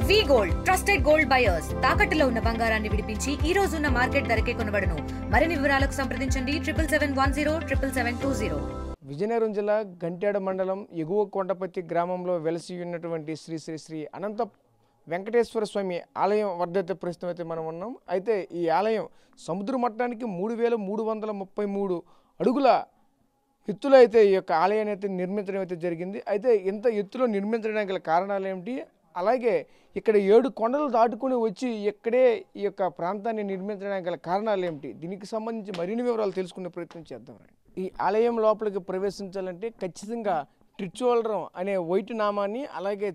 వి gold trusted gold buyers తాకట్టులో ఉన్న బంగారాన్ని విడిపించి ఈ రోజు ఉన్న మార్కెట్ ధరకే కొనబడును. మరిన్ని వివరాలకు సంప్రదించండి 7710772020. విజయనగరం జిల్లా గంట్యాడ మండలం ఎగువ కొండపతి గ్రామంలో వెలసి ఉన్నటువంటి శ్రీ శ్రీ శ్రీ అనంత వెంకటేశ్వర స్వామి ఆలయం వద్ద ప్రస్తుతం అయితే మనం ఉన్నాం. అయితే ఈ ఆలయం సముద్ర మట్టానికి 3333 అడుగుల ఎత్తులో అయితే ఈ యొక్క ఆలయాన్ని అయితే నిర్మించడం అయితే జరిగింది. అయితే ఇంత ఎత్తులో నిర్మించడానికి గల కారణాలు ఏమిటి, అలాగే ఇక్కడ 7 కొండలు దాటుకుని వచ్చి ఇక్కడే ఈ యొక్క ప్రాంతాన్ని నిర్మించడానికి గల కారణాలు ఏమిటి, దీనికి సంబంధించి మరిన్ని వివరాలు తెలుసుకునే ప్రయత్నం చేద్దాం. ఈ ఆలయం లోపలికి ప్రవేశించాలంటే ఖచ్చితంగా త్రిచూలం అనే వైట్ నామాన్ని, అలాగే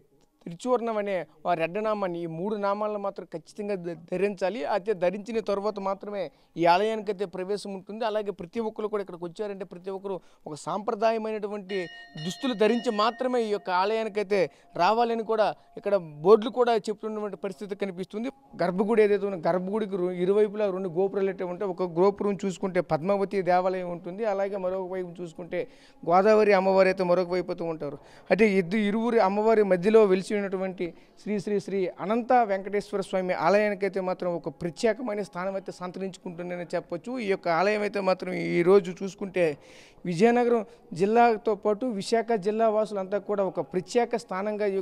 త్రిచూర్ణం అనే రెడ్డ నామాన్ని, ఈ 3 నామాలను మాత్రం ఖచ్చితంగా ధరించాలి. అయితే ధరించిన తర్వాత మాత్రమే ఈ ఆలయానికి అయితే ప్రవేశం ఉంటుంది. అలాగే ప్రతి ఒక్కరు కూడా ఇక్కడికి వచ్చారంటే ప్రతి ఒక్కరు ఒక సాంప్రదాయమైనటువంటి దుస్తులు ధరించి మాత్రమే ఈ యొక్క ఆలయానికి అయితే రావాలని కూడా ఇక్కడ బోర్డులు కూడా చెప్తున్నటువంటి పరిస్థితి కనిపిస్తుంది. గర్భగుడి ఏదైతే ఉందో గర్భగుడికి ఇరువైపులా 2 గోపురాలు అయితే ఉంటాయి. ఒక గోపురం చూసుకుంటే పద్మావతి దేవాలయం ఉంటుంది, అలాగే మరొక వైపు చూసుకుంటే గోదావరి అమ్మవారి అయితే మరొక వైపు అయితే ఉంటారు. అయితే ఇరువురి అమ్మవారి మధ్యలో వెలిసి ఉన్నటువంటి శ్రీ శ్రీ శ్రీ అనంత వెంకటేశ్వర స్వామి ఆలయానికి అయితే మాత్రం ఒక ప్రత్యేకమైన స్థానం అయితే సంతరించుకుంటుందని చెప్పొచ్చు. ఈ యొక్క ఆలయం అయితే మాత్రం ఈరోజు చూసుకుంటే విజయనగరం జిల్లాతో పాటు విశాఖ జిల్లా వాసులంతా కూడా ఒక ప్రత్యేక స్థానంగా ఈ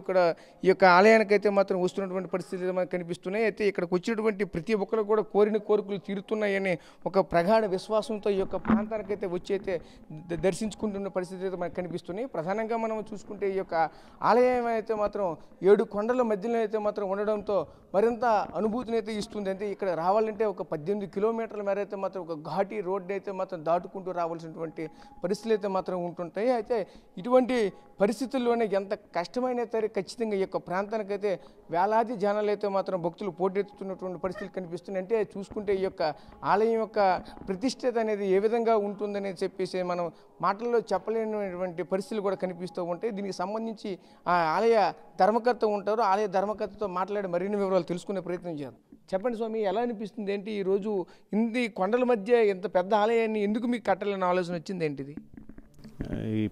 యొక్క ఆలయానికి అయితే మాత్రం వస్తున్నటువంటి పరిస్థితులు మనకు కనిపిస్తున్నాయి. అయితే ఇక్కడికి వచ్చినటువంటి ప్రతి ఒక్కరు కూడా కోరిన కోరికలు తీరుతున్నాయని ఒక ప్రగాఢ విశ్వాసంతో ఈ యొక్క ప్రాంతానికి అయితే వచ్చి అయితే దర్శించుకుంటున్న పరిస్థితి అయితే మనకు కనిపిస్తున్నాయి. ప్రధానంగా మనం చూసుకుంటే ఈ యొక్క ఆలయం అయితే మాత్రం 7 కొండల మధ్యలో అయితే మాత్రం ఉండడంతో మరింత అనుభూతిని అయితే ఇస్తుంది. అంటే ఇక్కడ రావాలంటే ఒక 18 కిలోమీటర్ల మేర అయితే మాత్రం ఒక ఘాటి రోడ్డు అయితే మాత్రం దాటుకుంటూ రావాల్సినటువంటి పరిస్థితులు అయితే మాత్రం ఉంటుంటాయి. అయితే ఇటువంటి పరిస్థితుల్లోనే ఎంత కష్టమైన సరే ఖచ్చితంగా ఈ యొక్క ప్రాంతానికి అయితే వేలాది జనాలు అయితే మాత్రం భక్తులు పోటెత్తుతున్నటువంటి పరిస్థితులు కనిపిస్తున్నాయి. అంటే చూసుకుంటే ఈ యొక్క ఆలయం యొక్క ప్రతిష్టత అనేది ఏ విధంగా ఉంటుందని చెప్పేసి మనం మాటల్లో చెప్పలేనటువంటి పరిస్థితులు కూడా కనిపిస్తూ ఉంటాయి. దీనికి సంబంధించి ఆ ఆలయ ధర్మకర్త ఉంటారు, ఆలయ ధర్మకర్తతో మాట్లాడి మరిన్ని వివరాలు తెలుసుకునే ప్రయత్నం చేద్దాం. చెప్పండి స్వామి, ఎలా అనిపిస్తుంది, ఏంటి ఈరోజు ఇన్ని కొండల మధ్య ఇంత పెద్ద ఆలయాన్ని ఎందుకు మీకు కట్టాలని ఆలోచన వచ్చింది, ఏంటిది? ఈ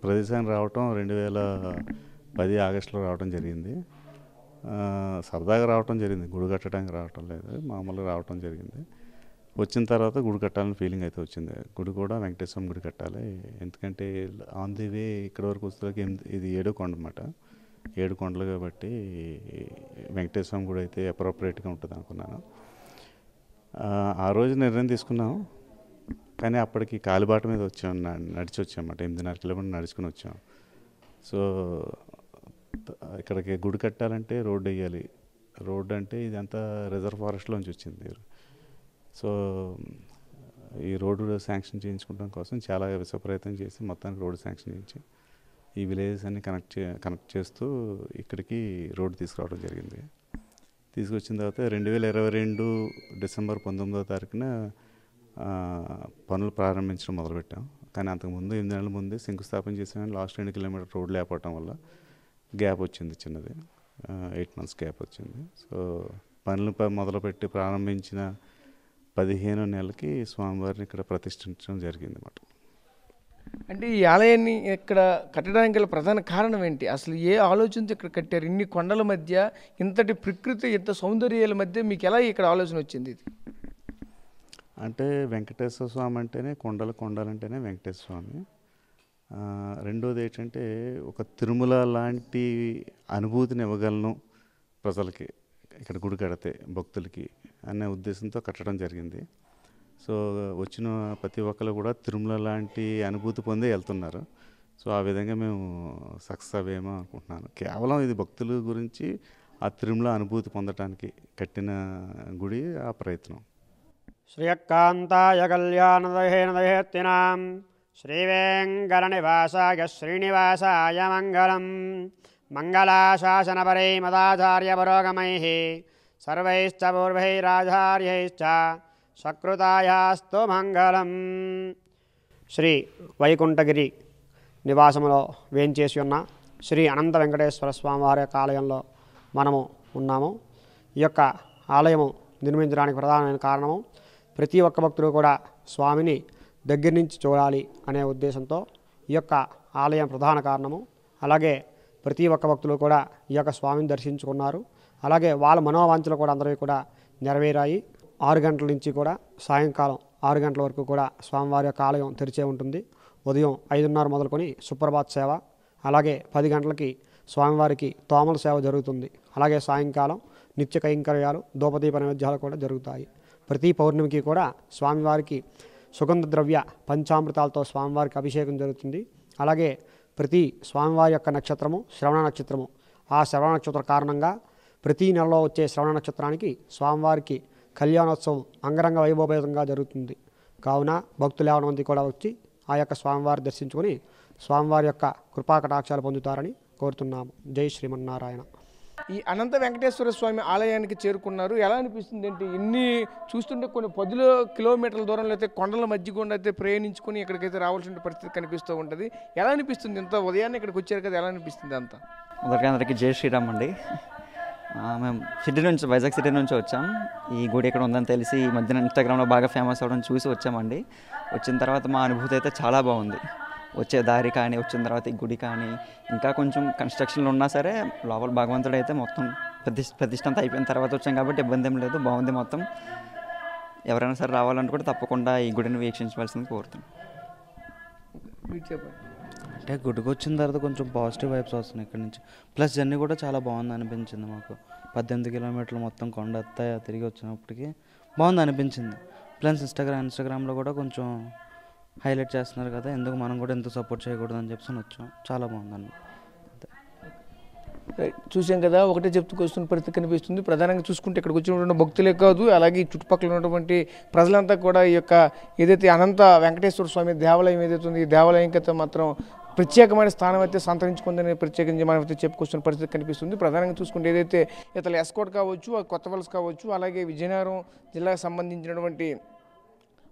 ప్రదేశానికి రావటం 2010 ఆగస్టులో రావటం జరిగింది. సరదాగా రావటం జరిగింది, గుడి కట్టడానికి రావటం లేదు, మామూలుగా రావటం జరిగింది. వచ్చిన తర్వాత గుడి కట్టాలని ఫీలింగ్ అయితే వచ్చింది. గుడి కూడా వెంకటేశ్వరం గుడి కట్టాలి, ఎందుకంటే ఆన్ ది వే ఇక్కడ వరకు వస్తే ఇది 7వ కొండ అన్నమాట. 7 కొండలు కాబట్టి వెంకటేశ్వరం గుడి అయితే అప్రోప్రియేట్గా ఉంటుంది అనుకున్నాను. ఆ రోజు నిర్ణయం తీసుకున్నాం, కానీ అప్పటికి కాలిబాట మీద వచ్చాం, నడిచి వచ్చామన్నమాట. 8.5 కిలోమీటర్లు నడుచుకుని వచ్చాం. సో ఇక్కడికి గుడి కట్టాలంటే రోడ్డు వేయాలి. రోడ్డు అంటే ఇదంతా రిజర్వ్ ఫారెస్ట్లోంచి వచ్చింది. సో ఈ రోడ్డు శాంక్షన్ చేయించుకోవడం కోసం చాలా విశ్వప్రయత్నం చేసి మొత్తానికి రోడ్డు శాంక్షన్ చేయించి ఈ విలేజెస్ అన్ని కనెక్ట్ చేస్తూ ఇక్కడికి రోడ్డు తీసుకురావడం జరిగింది. తీసుకొచ్చిన తర్వాత 2022 డిసెంబర్ 19వ తారీఖున పనులు ప్రారంభించడం మొదలుపెట్టాం. కానీ అంతకుముందు 8 నెలల ముందే శంకుస్థాపన చేసాం. లాస్ట్ 2 కిలోమీటర్ రోడ్లు లేకపోవటం వల్ల గ్యాప్ వచ్చింది, చిన్నది 8 months గ్యాప్ వచ్చింది. సో పనులు మొదలుపెట్టి ప్రారంభించిన 15వ నెలకి స్వామివారిని ఇక్కడ ప్రతిష్ఠించడం జరిగింది అన్నమాట. అంటే ఈ ఆలయాన్ని ఇక్కడ కట్టడానికి గల ప్రధాన కారణం ఏంటి, అసలు ఏ ఆలోచనతో ఇక్కడ కట్టారు? ఇన్ని కొండల మధ్య ఇంతటి ప్రకృతి, ఇంత సౌందర్యాల మధ్య మీకు ఎలా ఇక్కడ ఆలోచన వచ్చింది? ఇది అంటే వెంకటేశ్వర స్వామి అంటేనే కొండలంటేనే వెంకటేశ్వర స్వామి. రెండోది ఏంటంటే ఒక తిరుమల లాంటి అనుభూతిని ఇవ్వగలను ప్రజలకి ఇక్కడ గుడి కడితే, భక్తులకి అనే ఉద్దేశంతో కట్టడం జరిగింది. సో వచ్చిన ప్రతి ఒక్కరు కూడా తిరుమల లాంటి అనుభూతి పొందే వెళ్తున్నారు. సో ఆ విధంగా మేము సక్సెస్ అవ్వేమో అనుకుంటున్నాను. కేవలం ఇది భక్తుల గురించి ఆ తిరుమల అనుభూతి పొందడానికి కట్టిన గుడి, ఆ ప్రయత్నం. శ్రీయకాంతాయ కళ్యాణదహేనదహేత్తినాం శ్రీవేంకటనివాసాయ శ్రీనివాసాయ మంగళం. మంగళాశాసనపరై మదాచార్య పురోగమైః సర్వైశ్చ పూర్వైరాచార్యైశ్చ సకృతాయాస్తు మంగళం. శ్రీ వైకుంఠగిరి నివాసంలో వేంచేసి ఉన్న శ్రీ అనంత వెంకటేశ్వర స్వామి వారి యొక్క ఆలయంలో మనము ఉన్నాము. ఈ యొక్క ఆలయము నిర్మించడానికి ప్రధానమైన కారణము ప్రతి ఒక్క భక్తుడు కూడా స్వామిని దగ్గర నుంచి చూడాలి అనే ఉద్దేశంతో ఈ యొక్క ఆలయం ప్రధాన కారణము. అలాగే ప్రతి ఒక్క భక్తులు కూడా ఈ యొక్క స్వామిని దర్శించుకున్నారు. అలాగే వాళ్ళ మనోవాంఛలు కూడా అందరివి కూడా నెరవేరాయి. 6 గంటల నుంచి కూడా సాయంకాలం 6 గంటల వరకు కూడా స్వామివారి యొక్క ఆలయం తెరిచే ఉంటుంది. ఉదయం 5:30 మొదలుకొని సుప్రభాత్ సేవ, అలాగే 10 గంటలకి స్వామివారికి తోమల సేవ జరుగుతుంది. అలాగే సాయంకాలం నిత్య కైంకర్యాలు, ధూపదీప నైవేద్యాలు కూడా జరుగుతాయి. ప్రతి పౌర్ణమికి కూడా స్వామివారికి సుగంధ ద్రవ్య పంచామృతాలతో స్వామివారికి అభిషేకం జరుగుతుంది. అలాగే ప్రతి స్వామివారి యొక్క నక్షత్రము శ్రవణ నక్షత్రము. ఆ శ్రవణ నక్షత్ర కారణంగా ప్రతి నెలలో వచ్చే శ్రవణ నక్షత్రానికి స్వామివారికి కళ్యాణోత్సవం అంగరంగ వైభవపేతంగా జరుగుతుంది. కావున భక్తులు ఎవరి మంది కూడా వచ్చి ఆ యొక్క స్వామివారి దర్శించుకొని స్వామివారి యొక్క కృపాకటాక్షాలు పొందుతారని కోరుతున్నాము. జై శ్రీమన్నారాయణ. ఈ అనంత వెంకటేశ్వర స్వామి ఆలయానికి చేరుకున్నారు. ఎలా అనిపిస్తుంది అంటే ఇన్ని చూస్తుంటే కొన్ని 10 కిలోమీటర్ల దూరంలో అయితే కొండల మధ్య గుండా అయితే ప్రయాణించుకొని ఇక్కడికైతే రావాల్సిన పరిస్థితి కనిపిస్తూ ఉంటుంది. ఎలా అనిపిస్తుంది? ఇంత ఉదయాన్నే ఇక్కడికి వచ్చారు కదా, ఎలా అనిపిస్తుంది అంతా? అందరికీ జై శ్రీరామ్ అండి. మేము వైజాగ్ సిటీ నుంచి వచ్చాం. ఈ గుడి ఇక్కడ ఉందని తెలిసి ఈ మధ్యన ఇన్స్టాగ్రామ్లో బాగా ఫేమస్ అవ్వడం చూసి వచ్చామండి. వచ్చిన తర్వాత మా అనుభూతి అయితే చాలా బాగుంది. వచ్చే దారి కానీ, వచ్చిన తర్వాత ఈ గుడి కానీ, ఇంకా కొంచెం కన్స్ట్రక్షన్లు ఉన్నా సరే లోపల భగవంతుడు అయితే మొత్తం ప్రతిష్ట అంతా అయిపోయిన తర్వాత వచ్చాం కాబట్టి ఇబ్బంది ఏం లేదు, బాగుంది మొత్తం. ఎవరైనా సరే రావాలంటే కూడా తప్పకుండా ఈ గుడిని వీక్షించవలసింది కోరుతున్నాం. అంటే గుడికి వచ్చిన తర్వాత కొంచెం పాజిటివ్ వైబ్స్ వస్తున్నాయి ఇక్కడ నుంచి. ప్లస్ జర్నీ కూడా చాలా బాగుంది అనిపించింది మాకు. 18 కిలోమీటర్లు మొత్తం కొండ తిరిగి వచ్చినప్పటికీ బాగుంది అనిపించింది. ప్లస్ ఇన్స్టాగ్రామ్లో కూడా కొంచెం హైలైట్ చేస్తున్నారు కదా, ఎందుకు మనం కూడా ఎంత సపోర్ట్ చేయకూడదు అని చెప్పి వచ్చాం. చాలా బాగుందండి. చూసాం కదా, ఒకటే చెప్తూ వస్తున్న పరిస్థితి కనిపిస్తుంది. ప్రధానంగా చూసుకుంటే ఇక్కడికి వచ్చినటువంటి భక్తులే కాదు, అలాగే చుట్టుపక్కల ఉన్నటువంటి ప్రజలంతా కూడా ఈ యొక్క ఏదైతే అనంత వెంకటేశ్వర స్వామి దేవాలయం ఏదైతే ఉంది, ఈ దేవాలయం అయితే మాత్రం ప్రత్యేకమైన స్థానం అయితే సంతరించుకుందని ప్రత్యేకించి మనం అయితే చెప్పుకొస్తున్న పరిస్థితి కనిపిస్తుంది. ప్రధానంగా చూసుకుంటే ఏదైతే ఇతర ఎస్కోట్ కావచ్చు, కొత్త వలస కావచ్చు, అలాగే విజయనగరం జిల్లాకు సంబంధించినటువంటి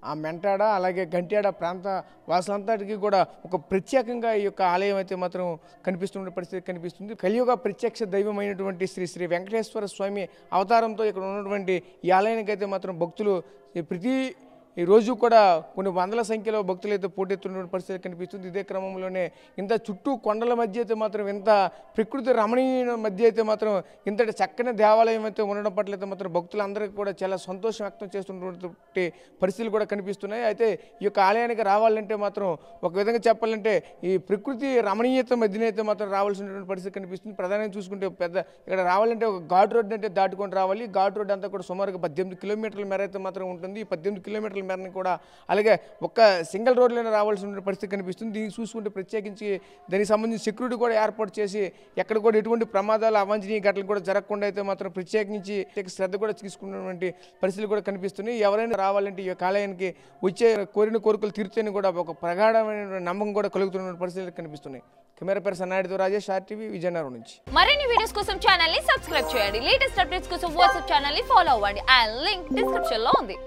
ఆ మెంటాడ అలాగే గంట్యాడ ప్రాంత వాసులంతటికీ కూడా ఒక ప్రత్యేకంగా ఈ యొక్క ఆలయం అయితే మాత్రం కనిపిస్తున్న పరిస్థితి కనిపిస్తుంది. కలియుగ ప్రత్యక్ష దైవమైనటువంటి శ్రీ వెంకటేశ్వర స్వామి అవతారంతో ఇక్కడ ఉన్నటువంటి ఈ ఆలయానికి అయితే మాత్రం భక్తులు ప్రతి ఈ రోజు కూడా కొన్ని వందల సంఖ్యలో భక్తులు అయితే పోటెత్తున్న పరిస్థితి కనిపిస్తుంది. ఇదే క్రమంలోనే ఇంత చుట్టూ కొండల మధ్య అయితే మాత్రం ఇంత ప్రకృతి రమణీయ మధ్య అయితే మాత్రం ఇంతటి చక్కని దేవాలయం అయితే ఉండడం పట్ల అయితే మాత్రం భక్తులందరికీ కూడా చాలా సంతోషం వ్యక్తం చేస్తున్నటువంటి పరిస్థితులు కూడా కనిపిస్తున్నాయి. అయితే ఈ యొక్క ఆలయానికి రావాలంటే మాత్రం ఒక విధంగా చెప్పాలంటే ఈ ప్రకృతి రమణీయత మధ్యనైతే మాత్రం రావాల్సినటువంటి పరిస్థితి కనిపిస్తుంది. ప్రధానంగా చూసుకుంటే ఇక్కడ రావాలంటే ఒక ఘాట్ రోడ్ అంటే దాటుకొని రావాలి. ఘాట్ రోడ్ అంతా కూడా సుమారుగా 18 కిలోమీటర్ల మేర అయితే మాత్రం ఉంటుంది. ఈ 18 కిలోమీటర్ల మేరని కూడా అలాగే ఒక్క సింగిల్ రోడ్లోనే రావాల్సిన పరిస్థితి కనిపిస్తుంది. దీన్ని చూసుకుంటే ప్రత్యేకించి దానికి సంబంధించి సెక్యూరిటీ కూడా ఏర్పాటు చేసి ఎక్కడ కూడా ఎటువంటి ప్రమాదాలు అవాంఛనీయ ఘటనలు కూడా జరగకుండా అయితే మాత్రం ప్రత్యేకించి శ్రద్ధ కూడా తీసుకున్నటువంటి పరిస్థితులు కూడా కనిపిస్తున్నాయి. ఎవరైనా రావాలంటే ఈ ఆలయానికి వచ్చే కోరిన కోరికలు తీర్చని కూడా ఒక ప్రగాఢమైన నమ్మకం కూడా కలుగుతున్న పరిస్థితులు కనిపిస్తున్నాయి. కెమెరా పర్సన్ నాయుడుతో రాజేష్, RTV, విజయనగరం నుంచి. మరిన్ని వీడియోస్ కోసం ఛానల్ ని సబ్స్క్రైబ్ చేయండి. లేటెస్ట్ అప్డేట్స్ కోసం వాట్సాప్ ఛానల్ ని ఫాలో అవ్వండి. ఆ లింక్ డిస్క్రిప్షన్ లో ఉంది.